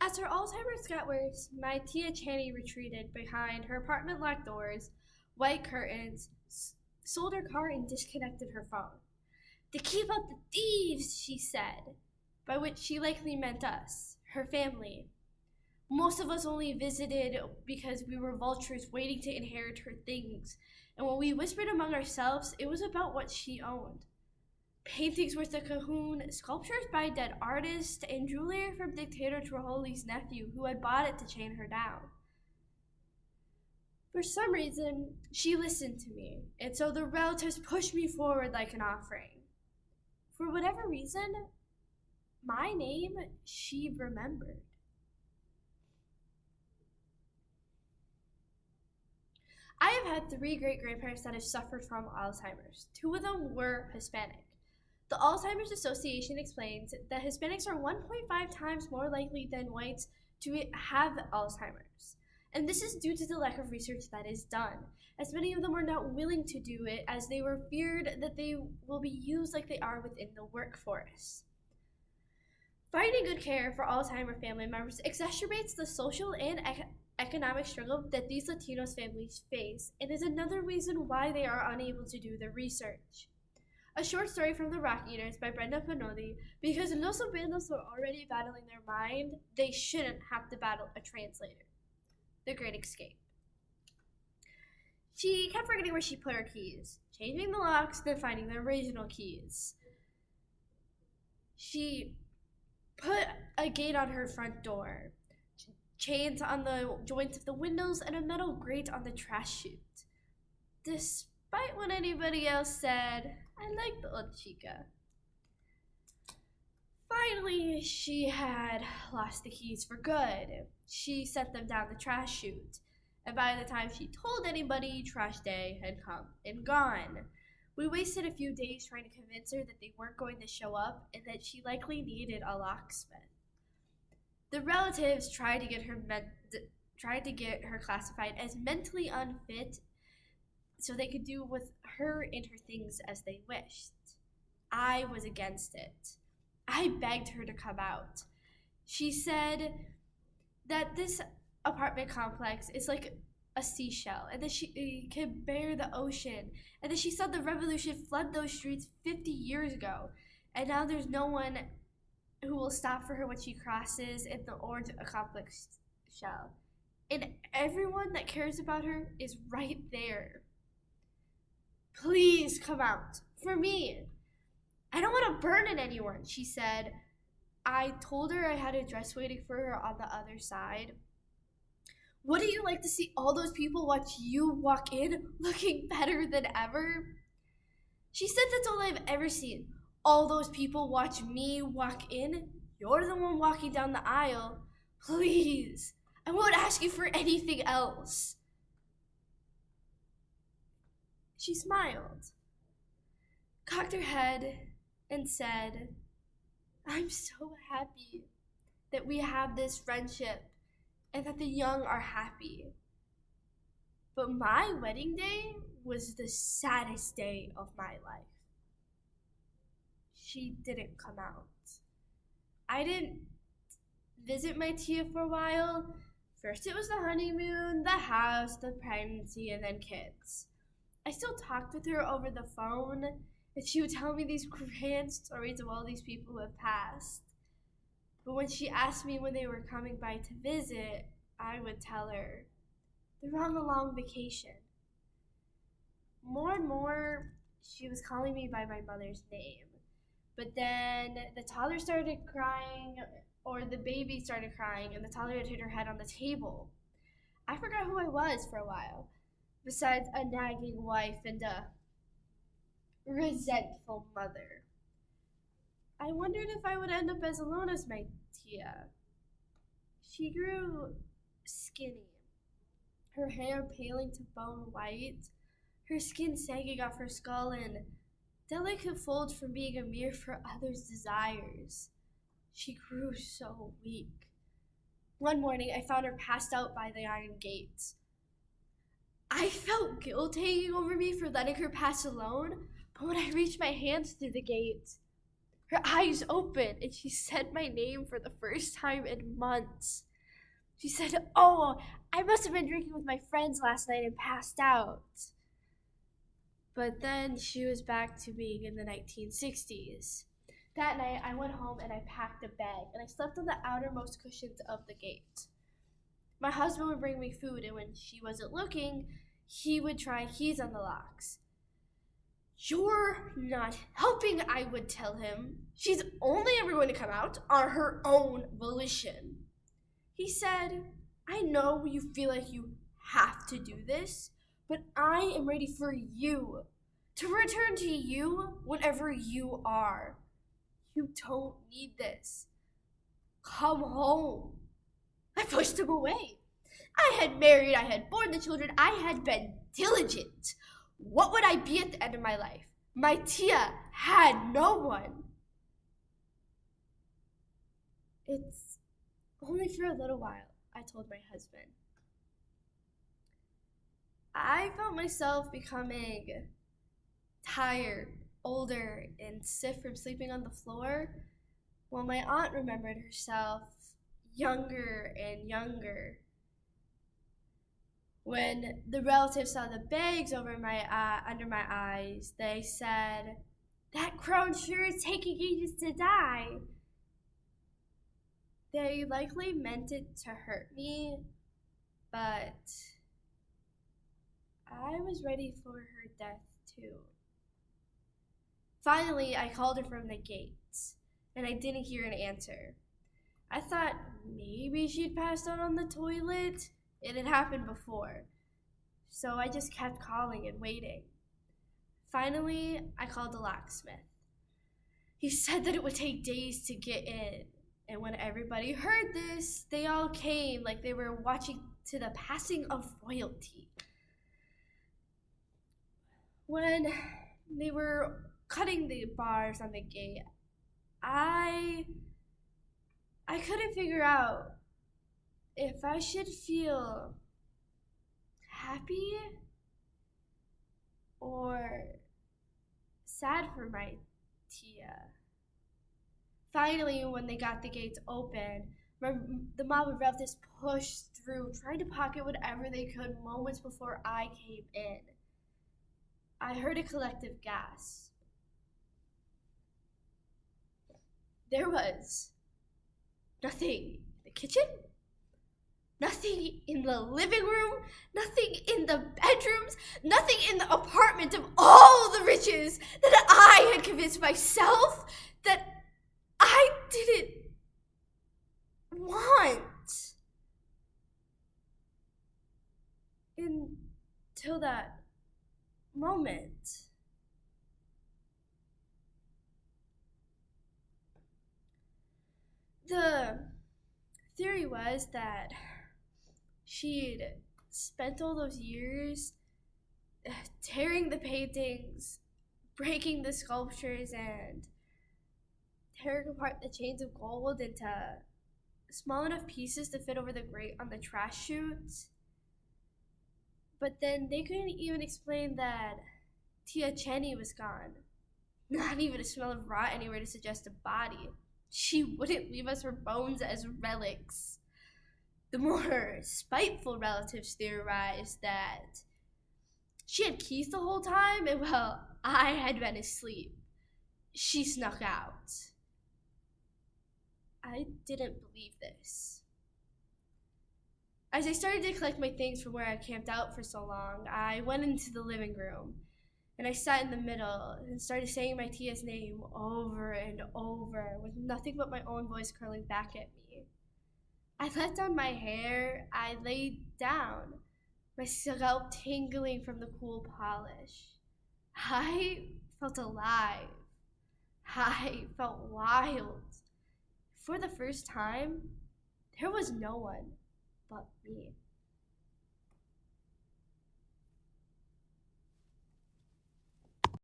As her Alzheimer's got worse, my tia Channy retreated behind her apartment locked doors, white curtains, sold her car, and disconnected her phone. To keep out the thieves, she said, by which she likely meant us, her family. Most of us only visited because we were vultures waiting to inherit her things, and when we whispered among ourselves, it was about what she owned. Paintings worth a cahoon, sculptures by dead artists, and jewelry from Dictator Trujillo's nephew who had bought it to chain her down. For some reason, she listened to me, and so the relatives pushed me forward like an offering. For whatever reason, my name she remembered. I have had 3 great-grandparents that have suffered from Alzheimer's. 2 of them were Hispanic. The Alzheimer's Association explains that Hispanics are 1.5 times more likely than whites to have Alzheimer's. And this is due to the lack of research that is done, as many of them are not willing to do it as they were feared that they will be used like they are within the workforce. Finding good care for Alzheimer family members exacerbates the social and economic struggle that these Latinos families face, and is another reason why they are unable to do the research. A short story from The Rock Eaters by Brenda Panoli. Because Los Obenos are already battling their mind, they shouldn't have to battle a translator. The Great Escape. She kept forgetting where she put her keys, changing the locks, then finding the original keys. She put a gate on her front door, chains on the joints of the windows, and a metal grate on the trash chute. Despite what anybody else said, I liked the old chica. Finally, she had lost the keys for good. She set them down the trash chute, and by the time she told anybody, trash day had come and gone. We wasted a few days trying to convince her that they weren't going to show up and that she likely needed a locksmith. The relatives tried to get her classified as mentally unfit so they could do with her and her things as they wished. I was against it. I begged her to come out. She said that this apartment complex is like a seashell, and that she can bear the ocean, and that she saw the revolution flood those streets 50 years ago, and now there's no one who will stop for her when she crosses in the orange complex shell. And everyone that cares about her is right there. Please come out. For me. I don't want to burden anyone, she said. I told her I had a dress waiting for her on the other side. Wouldn't you like to see all those people watch you walk in looking better than ever? She said that's all I've ever seen. All those people watch me walk in. You're the one walking down the aisle. Please, I won't ask you for anything else. She smiled, cocked her head, and said, I'm so happy that we have this friendship and that the young are happy. But my wedding day was the saddest day of my life. She didn't come out. I didn't visit my tia for a while. First it was the honeymoon, the house, the pregnancy, and then kids. I still talked with her over the phone, and she would tell me these grand stories of all these people who have passed. But when she asked me when they were coming by to visit, I would tell her, they're on a long vacation. More and more, she was calling me by my mother's name. But then the toddler started crying, or the baby started crying, and the toddler had hit her head on the table. I forgot who I was for a while, besides a nagging wife and a resentful mother. I wondered if I would end up as alone as my tia. She grew skinny, her hair paling to bone white, her skin sagging off her skull, and delicate folds from being a mirror for others' desires. She grew so weak. One morning, I found her passed out by the iron gates. I felt guilt hanging over me for letting her pass alone, but when I reached my hands through the gate, Her eyes opened and she said my name for the first time in months. She said, "Oh, I must have been drinking with my friends last night and passed out." But then she was back to being in the 1960s. That night, I went home and I packed a bag and I slept on the outermost cushions of the gate. My husband would bring me food, and when she wasn't looking, he would try keys on the locks. "You're not helping," I would tell him. "She's only ever going to come out on her own volition." He said, "I know you feel like you have to do this, but I am ready for you to return to you whenever you are. You don't need this. Come home." I pushed him away. I had married, I had borne the children, I had been diligent. What would I be at the end of my life? My Tia had no one. "It's only for a little while," I told my husband. I felt myself becoming tired, older, and stiff from sleeping on the floor, while my aunt remembered herself younger and younger. When the relatives saw the bags under my eyes, they said, "That crone sure is taking ages to die." They likely meant it to hurt me, but I was ready for her death too. Finally, I called her from the gates, and I didn't hear an answer. I thought maybe she'd passed out on the toilet. It had happened before, so I just kept calling and waiting. Finally, I called the locksmith. He said that it would take days to get in, and when everybody heard this, they all came like they were watching to the passing of royalty. When they were cutting the bars on the gate, I couldn't figure out if I should feel happy or sad for my Tia. Finally, when they got the gates open, the mob of relatives pushed through, trying to pocket whatever they could moments before I came in. I heard a collective gasp. There was nothing in the kitchen, nothing in the living room, nothing in the bedrooms, nothing in the apartment of all the riches that I had convinced myself that I didn't want. Until that moment. The theory was that she'd spent all those years tearing the paintings, breaking the sculptures, and tearing apart the chains of gold into small enough pieces to fit over the grate on the trash chute. But then they couldn't even explain that Tia Chenny was gone. Not even a smell of rot anywhere to suggest a body. She wouldn't leave us her bones as relics. The more spiteful relatives theorized that she had keys the whole time, and while I had been asleep, she snuck out. I didn't believe this. As I started to collect my things from where I camped out for so long, I went into the living room, and I sat in the middle and started saying my Tia's name over and over with nothing but my own voice curling back at me. I let down my hair, I laid down, my scalp tingling from the cool polish. I felt alive. I felt wild. For the first time, there was no one but me.